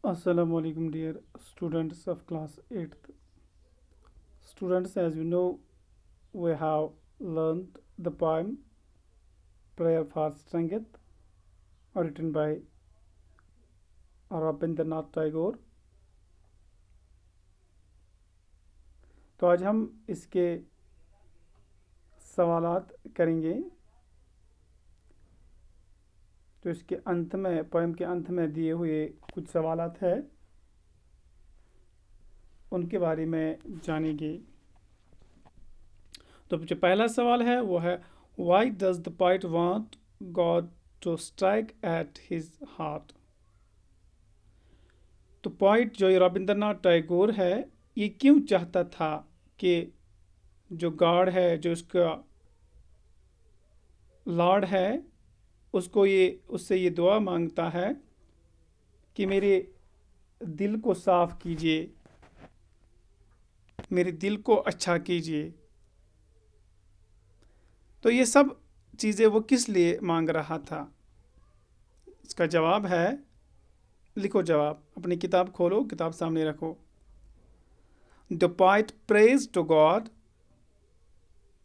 Assalamu alaikum, dear students of class 8th. Students, as you know, we have learned the poem Prayer for Strength, written by Rabindranath Tagore. तो आज हम इसके सवालात करेंगे। तो इसके अंत में, पोएम के अंत में दिए हुए कुछ सवालात हैं, उनके बारे में जानेंगे। तो जो पहला सवाल है वो है, why does the poet want God to strike at his heart. तो पोइट जो रविंद्रनाथ टैगोर है, ये क्यों चाहता था कि जो गॉड है, जो उसका लॉर्ड है, उससे ये दुआ मांगता है कि मेरे दिल को साफ कीजिए, मेरे दिल को अच्छा कीजिए। तो ये सब चीज़ें वो किस लिए मांग रहा था? इसका जवाब है, लिखो जवाब, अपनी किताब खोलो, किताब सामने रखो। The poet prays to God.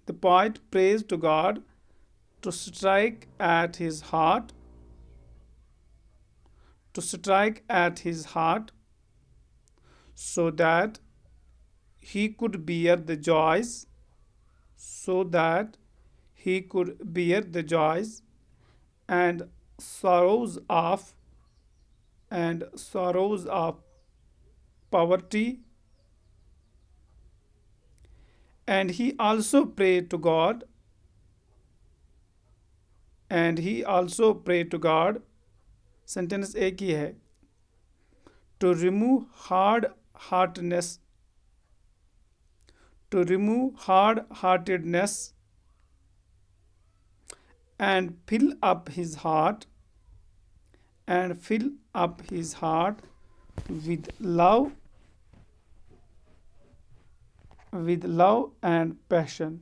The poet prays to God to strike at his heart, to strike at his heart, so that he could bear the joys, so that he could bear the joys and sorrows of poverty. And he also prayed to God, sentence एक ही है, to remove hard-heartedness, and fill up his heart with love and passion.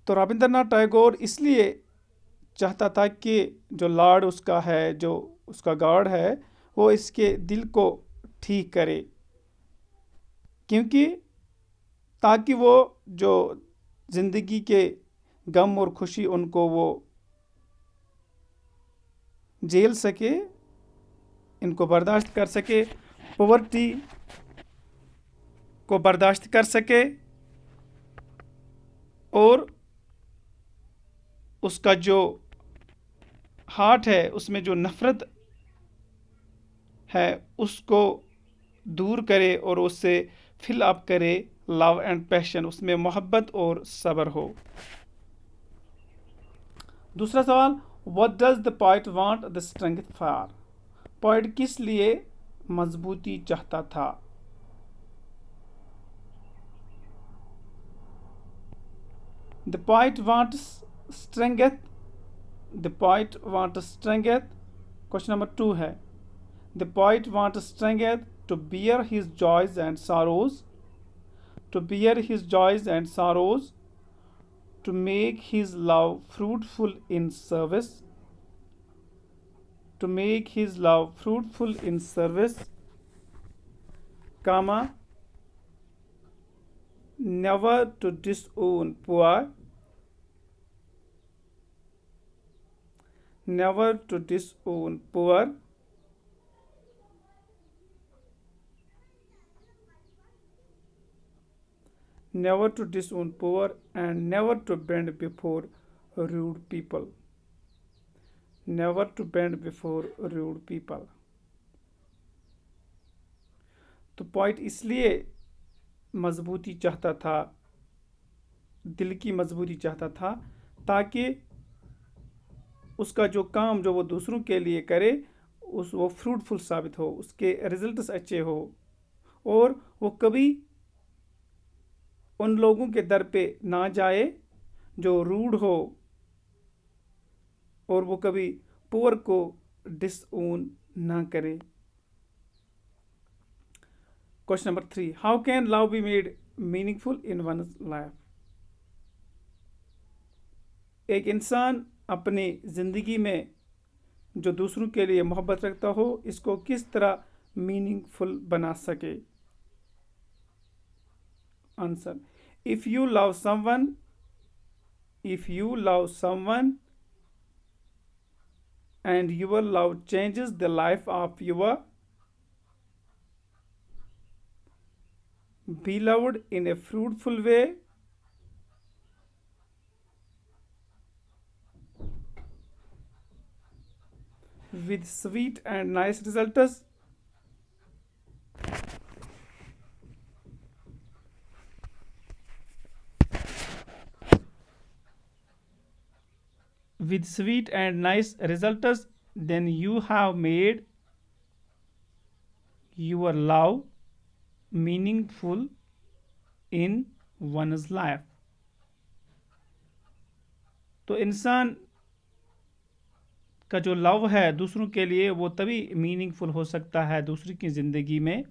तो रविंद्रनाथ टैगोर इसलिए चाहता था कि जो Lord उसका है, जो उसका गॉड है, वो इसके दिल को ठीक करे, क्योंकि ताकि वो जो ज़िंदगी के गम और खुशी उनको वो झेल सके, इनको बर्दाश्त कर सके, पॉवर्टी को बर्दाश्त कर सके, और उसका जो हार्ट है, उसमें जो नफ़रत है, उसको दूर करे और उससे फिल अप करे लव एंड पैशन, उसमें मोहब्बत और सब्र हो। दूसरा सवाल, what does the poet want the strength for. Poet किस लिए मजबूती चाहता था? The poet wants strength. The poet wants strength. Question number 2 है, the poet wants strength to bear his joys and sorrows, to make his love fruitful in service, comma, never to disown poor, never to disown poor, and never to bend before rude people. Never to bend before rude people. तो point इसलिए मजबूती चाहता था, दिल की मजबूती चाहता था, ताकि उसका जो काम जो वो दूसरों के लिए करे, वो फ्रूटफुल साबित हो, उसके रिजल्ट्स अच्छे हो, और वो कभी उन लोगों के दर पे ना जाए जो रूड हो, और वो कभी पुअर को डिसओन ना करे। Question number 3, how can love be made meaningful in one's life. एक इंसान अपनी ज़िंदगी में जो दूसरों के लिए मोहब्बत रखता हो इसको किस तरह मीनिंगफुल बना सके। Answer, if you love someone, if you love someone and your love changes the life of your beloved in a fruitful way, with sweet and nice results, with sweet and nice results, then you have made your love meaningful in one's life। तो इंसान का जो love है दूसरों के लिए वो तभी मीनिंगफुल हो सकता है दूसरी की ज़िंदगी में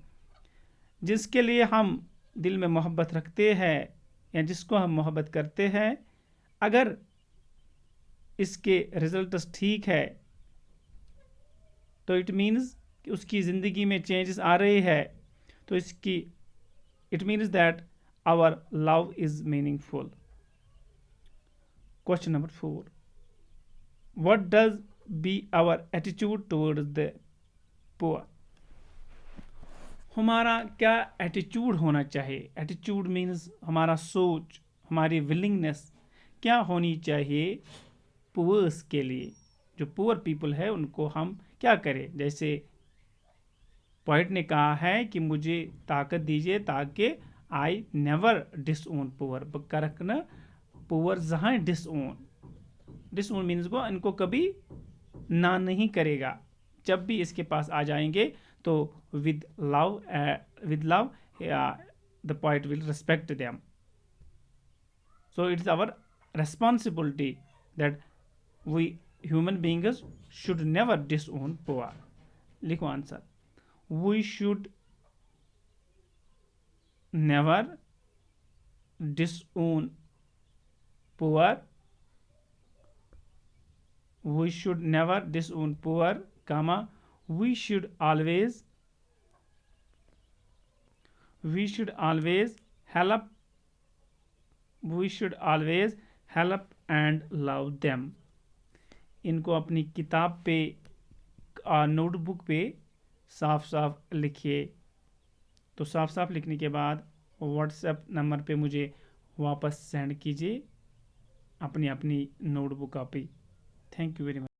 जिसके लिए हम दिल में मोहब्बत रखते हैं या जिसको हम मोहब्बत करते हैं। अगर इसके रिजल्ट्स ठीक है तो इट मीन्स कि उसकी ज़िंदगी में चेंजेस आ रहे हैं, तो इसकी it means that our love is meaningful. Question number 4, what does be our attitude towards the poor. हमारा क्या एटीट्यूड होना चाहिए। एटीट्यूड मीन्स हमारा सोच, हमारी विलिंगनेस क्या होनी चाहिए पुअर्स के लिए। जो पुअर पीपल है उनको हम क्या करें। जैसे पॉइंट ने कहा है कि मुझे ताकत दीजिए ताकि I never disown poor. Correct ना, पुअर जहाँ डिसओन मीन्स को इनको कभी ना नहीं करेगा। जब भी इसके पास आ जाएंगे तो with love the poet will respect them. So it's our responsibility that we human beings should never disown poor। लिखो answer, we should never disown poor, we should never disown poor, comma, we should always help, we should always help and love them। इनको अपनी किताब पे notebook पे साफ साफ लिखिए। तो साफ साफ लिखने के बाद व्हाट्सएप नंबर पे मुझे वापस सेंड कीजिए अपनी अपनी notebook copy. Thank you very much.